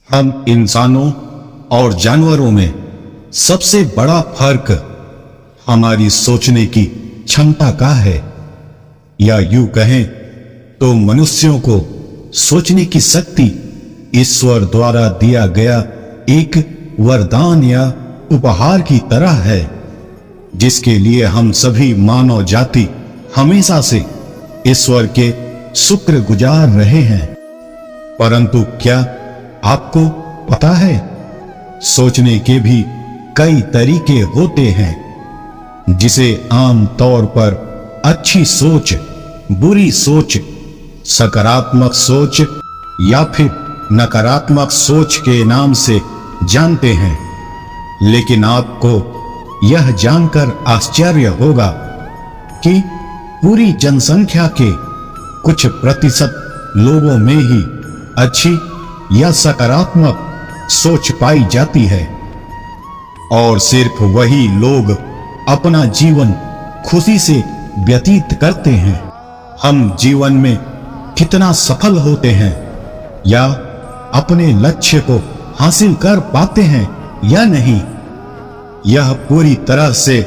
हम इंसानों और जानवरों में सबसे बड़ा फर्क हमारी सोचने की क्षमता का है, या यूं कहें तो मनुष्यों को सोचने की शक्ति ईश्वर द्वारा दिया गया एक वरदान या उपहार की तरह है, जिसके लिए हम सभी मानव जाति हमेशा से ईश्वर के शुक्रगुजार रहे हैं। परंतु क्या आपको पता है, सोचने के भी कई तरीके होते हैं, जिसे आम तौर पर अच्छी सोच, बुरी सोच, सकारात्मक सोच या फिर नकारात्मक सोच के नाम से जानते हैं। लेकिन आपको यह जानकर आश्चर्य होगा कि पूरी जनसंख्या के कुछ प्रतिशत लोगों में ही अच्छी या सकारात्मक सोच पाई जाती है, और सिर्फ वही लोग अपना जीवन खुशी से व्यतीत करते हैं। हम जीवन में कितना सफल होते हैं या अपने लक्ष्य को हासिल कर पाते हैं या नहीं, यह पूरी तरह से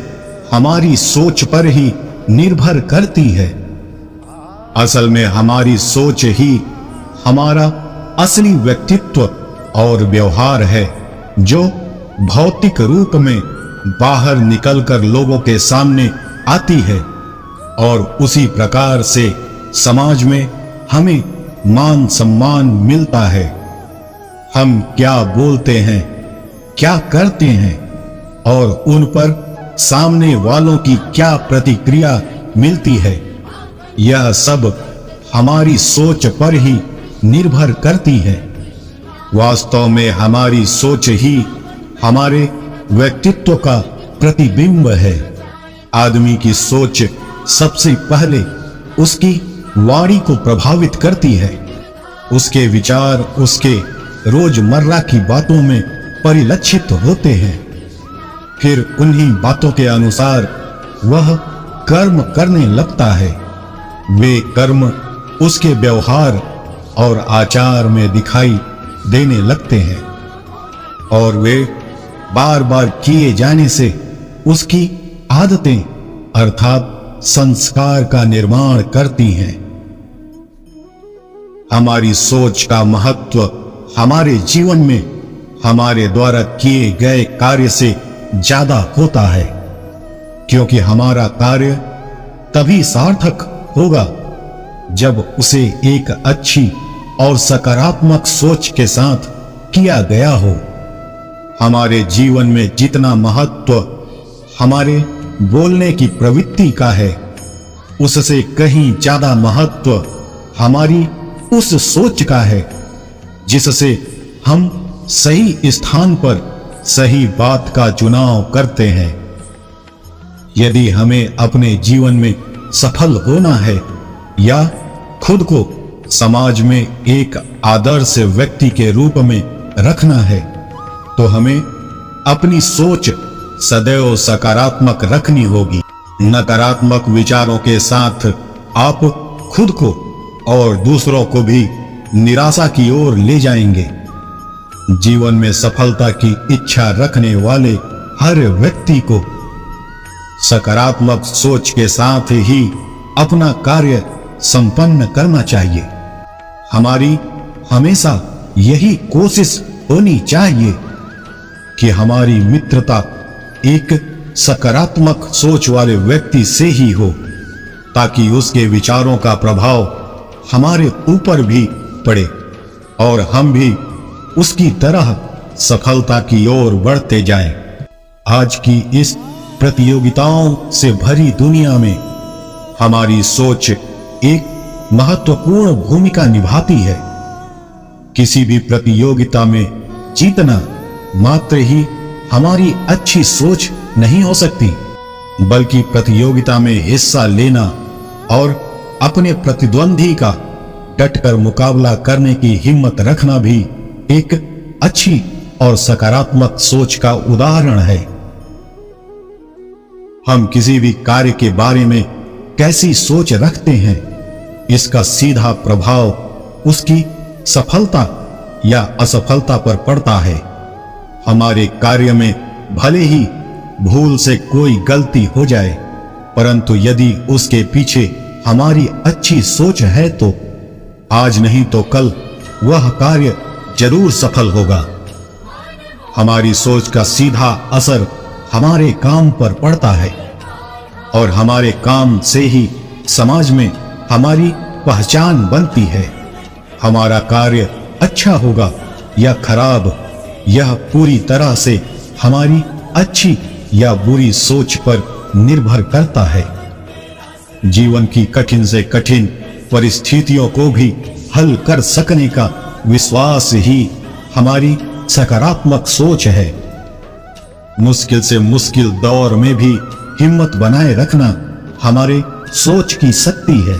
हमारी सोच पर ही निर्भर करती है। असल में हमारी सोच ही हमारा असली व्यक्तित्व और व्यवहार है, जो भौतिक रूप में बाहर निकलकर लोगों के सामने आती है, और उसी प्रकार से समाज में हमें मान सम्मान मिलता है। हम क्या बोलते हैं, क्या करते हैं और उन पर सामने वालों की क्या प्रतिक्रिया मिलती है, यह सब हमारी सोच पर ही निर्भर करती है। वास्तव में हमारी सोच ही हमारे व्यक्तित्व का प्रतिबिंब है। आदमी की सोच सबसे पहले उसकी वाणी को प्रभावित करती है। उसके विचार उसके रोजमर्रा की बातों में परिलक्षित होते हैं। फिर उन्हीं बातों के अनुसार वह कर्म करने लगता है। वे कर्म उसके व्यवहार और आचार में दिखाई देने लगते हैं, और वे बार बार किए जाने से उसकी आदतें अर्थात संस्कार का निर्माण करती हैं। हमारी सोच का महत्व हमारे जीवन में हमारे द्वारा किए गए कार्य से ज्यादा होता है, क्योंकि हमारा कार्य तभी सार्थक होगा जब उसे एक अच्छी और सकारात्मक सोच के साथ किया गया हो। हमारे जीवन में जितना महत्व हमारे बोलने की प्रवृत्ति का है, उससे कहीं ज्यादा महत्व हमारी उस सोच का है, जिससे हम सही स्थान पर सही बात का चुनाव करते हैं। यदि हमें अपने जीवन में सफल होना है या खुद को समाज में एक आदर्श व्यक्ति के रूप में रखना है, तो हमें अपनी सोच सदैव सकारात्मक रखनी होगी। नकारात्मक विचारों के साथ आप खुद को और दूसरों को भी निराशा की ओर ले जाएंगे। जीवन में सफलता की इच्छा रखने वाले हर व्यक्ति को सकारात्मक सोच के साथ ही अपना कार्य संपन्न करना चाहिए। हमारी हमेशा यही कोशिश होनी चाहिए कि हमारी मित्रता एक सकारात्मक सोच वाले व्यक्ति से ही हो, ताकि उसके विचारों का प्रभाव हमारे ऊपर भी पड़े और हम भी उसकी तरह सफलता की ओर बढ़ते जाएं। आज की इस प्रतियोगिताओं से भरी दुनिया में हमारी सोच एक महत्वपूर्ण भूमिका निभाती है। किसी भी प्रतियोगिता में जीतना मात्र ही हमारी अच्छी सोच नहीं हो सकती, बल्कि प्रतियोगिता में हिस्सा लेना और अपने प्रतिद्वंदी का डटकर मुकाबला करने की हिम्मत रखना भी एक अच्छी और सकारात्मक सोच का उदाहरण है। हम किसी भी कार्य के बारे में कैसी सोच रखते हैं, इसका सीधा प्रभाव उसकी सफलता या असफलता पर पड़ता है। हमारे कार्य में भले ही भूल से कोई गलती हो जाए, परंतु यदि उसके पीछे हमारी अच्छी सोच है तो आज नहीं तो कल वह कार्य जरूर सफल होगा। हमारी सोच का सीधा असर हमारे काम पर पड़ता है और हमारे काम से ही समाज में हमारी पहचान बनती है। हमारा कार्य अच्छा होगा या खराब, यह पूरी तरह से हमारी अच्छी या बुरी सोच पर निर्भर करता है। जीवन की कठिन से कठिन परिस्थितियों को भी हल कर सकने का विश्वास ही हमारी सकारात्मक सोच है। मुश्किल से मुश्किल दौर में भी हिम्मत बनाए रखना हमारे सोच की शक्ति है।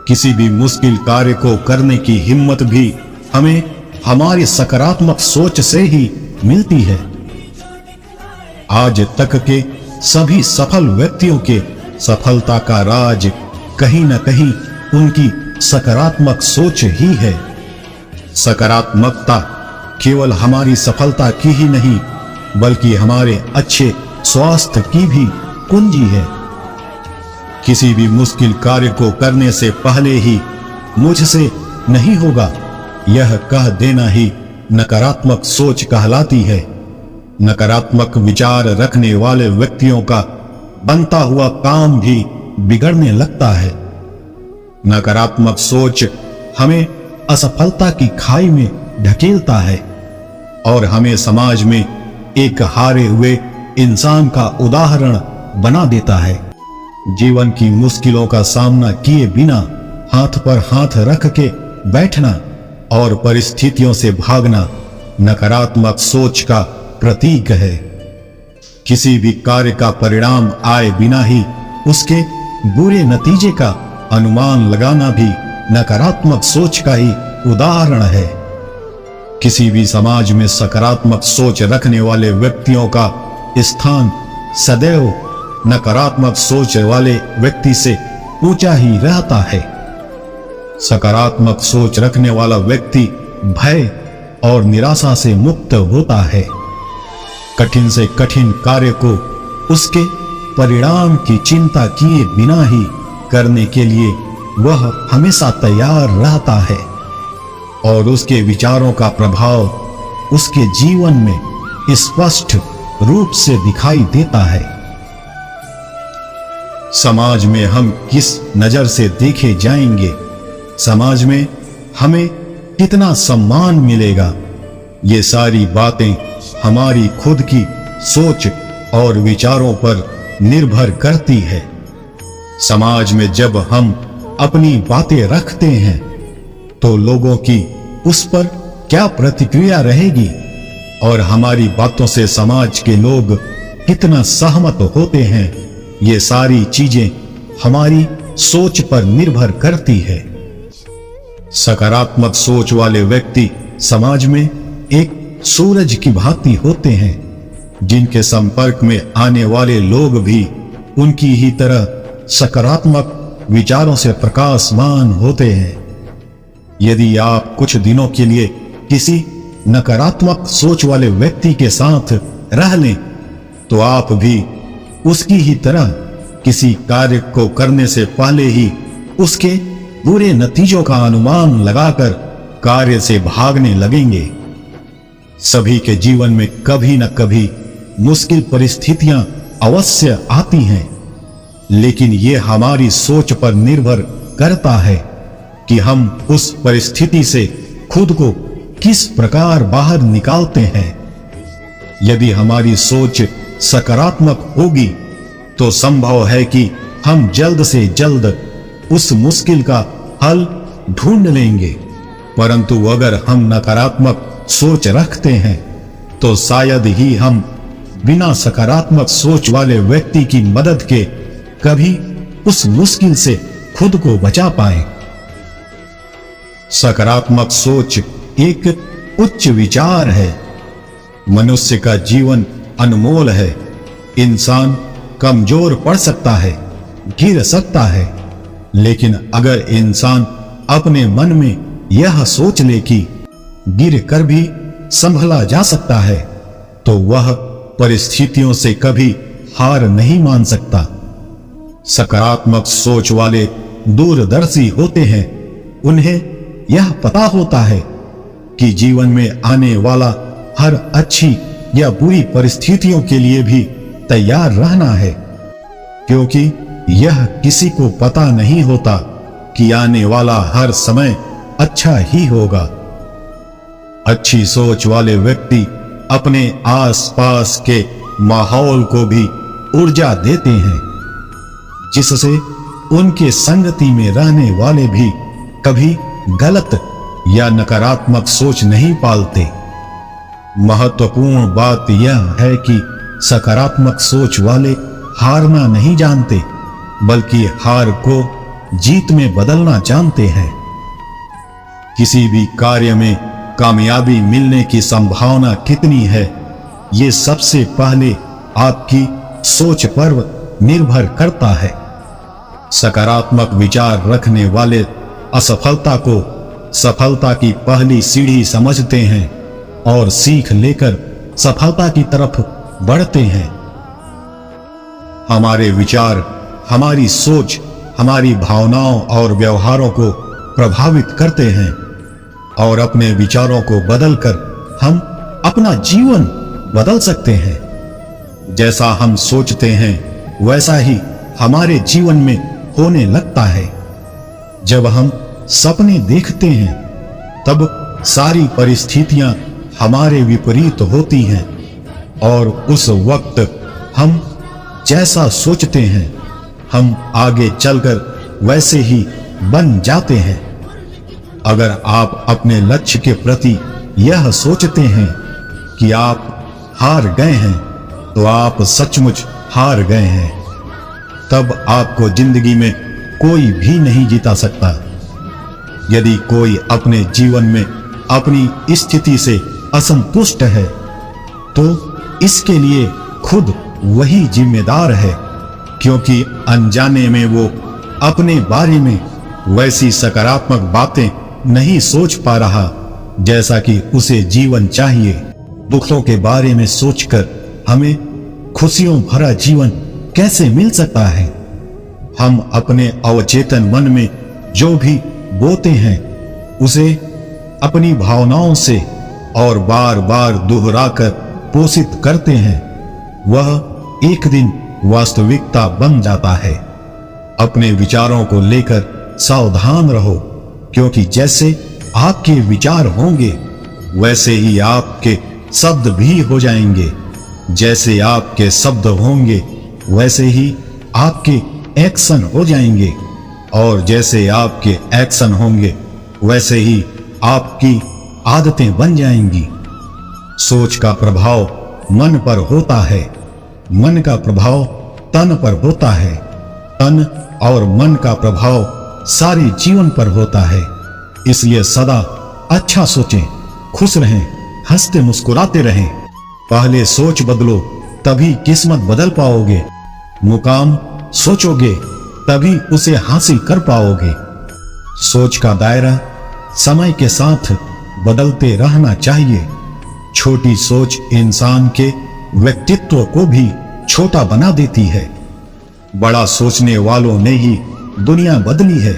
किसी भी मुश्किल कार्य को करने की हिम्मत भी हमें हमारी सकारात्मक सोच से ही मिलती है। आज तक के सभी सफल व्यक्तियों के सफलता का राज कहीं न कहीं उनकी सकारात्मक सोच ही है। सकारात्मकता केवल हमारी सफलता की ही नहीं, बल्कि हमारे अच्छे स्वास्थ्य की भी कुंजी है। किसी भी मुश्किल कार्य को करने से पहले ही मुझसे नहीं होगा, यह कह देना ही नकारात्मक सोच कहलाती है। नकारात्मक विचार रखने वाले व्यक्तियों का बनता हुआ काम भी बिगड़ने लगता है। नकारात्मक सोच हमें असफलता की खाई में ढकेलता है और हमें समाज में एक हारे हुए इंसान का उदाहरण बना देता है। जीवन की मुश्किलों का सामना किए बिना हाथ पर हाथ रख के बैठना और परिस्थितियों से भागना नकारात्मक सोच का प्रतीक है। किसी भी कार्य का परिणाम आए बिना ही उसके बुरे नतीजे का अनुमान लगाना भी नकारात्मक सोच का ही उदाहरण है। किसी भी समाज में सकारात्मक सोच रखने वाले व्यक्तियों का स्थान सदैव नकारात्मक सोच वाले व्यक्ति से ऊंचा ही रहता है। सकारात्मक सोच रखने वाला व्यक्ति भय और निराशा से मुक्त होता है। कठिन से कठिन कार्य को उसके परिणाम की चिंता किए बिना ही करने के लिए वह हमेशा तैयार रहता है और उसके विचारों का प्रभाव उसके जीवन में स्पष्ट रूप से दिखाई देता है। समाज में हम किस नजर से देखे जाएंगे, समाज में हमें कितना सम्मान मिलेगा, ये सारी बातें हमारी खुद की सोच और विचारों पर निर्भर करती है। समाज में जब हम अपनी बातें रखते हैं तो लोगों की उस पर क्या प्रतिक्रिया रहेगी और हमारी बातों से समाज के लोग कितना सहमत होते हैं, ये सारी चीजें हमारी सोच पर निर्भर करती है। सकारात्मक सोच वाले व्यक्ति समाज में एक सूरज की भांति होते हैं, जिनके संपर्क में आने वाले लोग भी उनकी ही तरह सकारात्मक विचारों से प्रकाशमान होते हैं। यदि आप कुछ दिनों के लिए किसी नकारात्मक सोच वाले व्यक्ति के साथ रह लें तो आप भी उसकी ही तरह किसी कार्य को करने से पहले ही उसके बुरे नतीजों का अनुमान लगाकर कार्य से भागने लगेंगे। सभी के जीवन में कभी न कभी मुश्किल परिस्थितियां अवश्य आती हैं, लेकिन ये हमारी सोच पर निर्भर करता है कि हम उस परिस्थिति से खुद को किस प्रकार बाहर निकालते हैं। यदि हमारी सोच सकारात्मक होगी तो संभव है कि हम जल्द से जल्द उस मुश्किल का हल ढूंढ लेंगे, परंतु अगर हम नकारात्मक सोच रखते हैं तो शायद ही हम बिना सकारात्मक सोच वाले व्यक्ति की मदद के कभी उस मुश्किल से खुद को बचा पाए। सकारात्मक सोच एक उच्च विचार है। मनुष्य का जीवन अनमोल है। इंसान कमजोर पड़ सकता है, गिर सकता है, लेकिन अगर इंसान अपने मन में यह सोच ले कि गिर कर भी संभला जा सकता है, तो वह परिस्थितियों से कभी हार नहीं मान सकता। सकारात्मक सोच वाले दूरदर्शी होते हैं। उन्हें यह पता होता है कि जीवन में आने वाला हर अच्छी या बुरी परिस्थितियों के लिए भी तैयार रहना है, क्योंकि यह किसी को पता नहीं होता कि आने वाला हर समय अच्छा ही होगा। अच्छी सोच वाले व्यक्ति अपने आसपास के माहौल को भी ऊर्जा देते हैं, जिससे उनके संगति में रहने वाले भी कभी गलत या नकारात्मक सोच नहीं पालते। महत्वपूर्ण बात यह है कि सकारात्मक सोच वाले हारना नहीं जानते, बल्कि हार को जीत में बदलना जानते हैं। किसी भी कार्य में कामयाबी मिलने की संभावना कितनी है, ये सबसे पहले आपकी सोच पर निर्भर करता है। सकारात्मक विचार रखने वाले असफलता को सफलता की पहली सीढ़ी समझते हैं और सीख लेकर सफलता की तरफ बढ़ते हैं। हमारे विचार, हमारी सोच, हमारी भावनाओं और व्यवहारों को प्रभावित करते हैं, और अपने विचारों को बदलकर हम अपना जीवन बदल सकते हैं। जैसा हम सोचते हैं वैसा ही हमारे जीवन में होने लगता है। जब हम सपने देखते हैं तब सारी परिस्थितियां हमारे विपरीत होती हैं, और उस वक्त हम जैसा सोचते हैं हम आगे चलकर वैसे ही बन जाते हैं। अगर आप अपने लक्ष्य के प्रति यह सोचते हैं कि आप हार गए हैं, तो आप सचमुच हार गए हैं। तब आपको जिंदगी में कोई भी नहीं जिता सकता। यदि कोई अपने जीवन में अपनी स्थिति से असंतुष्ट है, तो इसके लिए खुद वही जिम्मेदार है, क्योंकि अनजाने में वो अपने बारे में वैसी सकारात्मक बातें नहीं सोच पा रहा जैसा कि उसे जीवन चाहिए। दुखों के बारे में सोचकर हमें खुशियों भरा जीवन कैसे मिल सकता है? हम अपने अवचेतन मन में जो भी बोते हैं उसे अपनी भावनाओं से और बार बार दोहराकर पोषित करते हैं। वह एक दिन वास्तविकता बन जाता है। अपने विचारों को लेकर सावधान रहो, क्योंकि जैसे आपके विचार होंगे वैसे ही आपके शब्द भी हो जाएंगे। जैसे आपके शब्द होंगे वैसे ही आपके एक्शन हो जाएंगे, और जैसे आपके एक्शन होंगे वैसे ही आपकी आदतें बन जाएंगी। सोच का प्रभाव मन पर होता है, मन का प्रभाव तन पर होता है, तन और मन का प्रभाव सारे जीवन पर होता है। इसलिए सदा अच्छा सोचें, खुश रहें, हंसते मुस्कुराते रहें। पहले सोच बदलो, तभी किस्मत बदल पाओगे। मुकाम सोचोगे तभी उसे हासिल कर पाओगे। सोच का दायरा समय के साथ बदलते रहना चाहिए। छोटी सोच इंसान के व्यक्तित्व को भी छोटा बना देती है। बड़ा सोचने वालों ने ही दुनिया बदली है।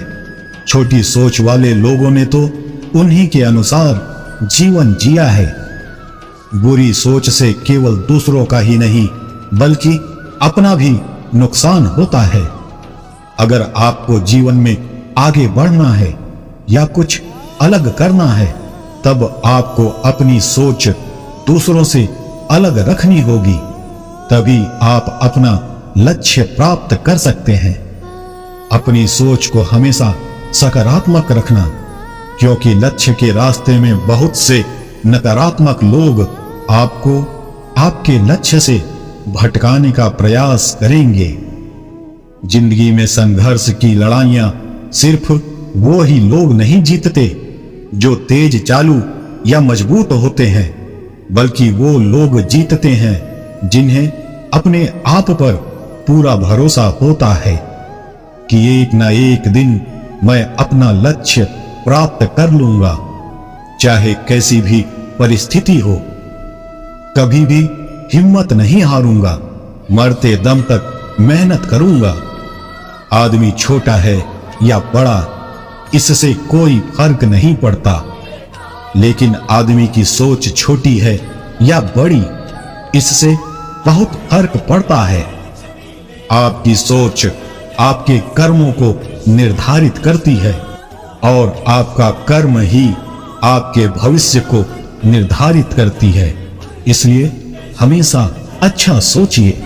छोटी सोच वाले लोगों ने तो उन्हीं के अनुसार जीवन जिया है। बुरी सोच से केवल दूसरों का ही नहीं बल्कि अपना भी नुकसान होता है। अगर आपको जीवन में आगे बढ़ना है या कुछ अलग करना है, तब आपको अपनी सोच दूसरों से अलग रखनी होगी। तभी आप अपना लक्ष्य प्राप्त कर सकते हैं। अपनी सोच को हमेशा सकारात्मक रखना, क्योंकि लक्ष्य के रास्ते में बहुत से नकारात्मक लोग आपको आपके लक्ष्य से भटकाने का प्रयास करेंगे। जिंदगी में संघर्ष की लड़ाइयां सिर्फ वो ही लोग नहीं जीतते जो तेज चालू या मजबूत होते हैं, बल्कि वो लोग जीतते हैं जिन्हें अपने आप पर पूरा भरोसा होता है कि एक ना एक दिन मैं अपना लक्ष्य प्राप्त कर लूंगा। चाहे कैसी भी परिस्थिति हो। कभी भी हिम्मत नहीं हारूंगा, मरते दम तक मेहनत करूंगा। आदमी छोटा है या बड़ा, इससे कोई फर्क नहीं पड़ता, लेकिन आदमी की सोच छोटी है या बड़ी, इससे बहुत फर्क पड़ता है। आपकी सोच आपके कर्मों को निर्धारित करती है और आपका कर्म ही आपके भविष्य को निर्धारित करती है। इसलिए हमेशा अच्छा सोचिए।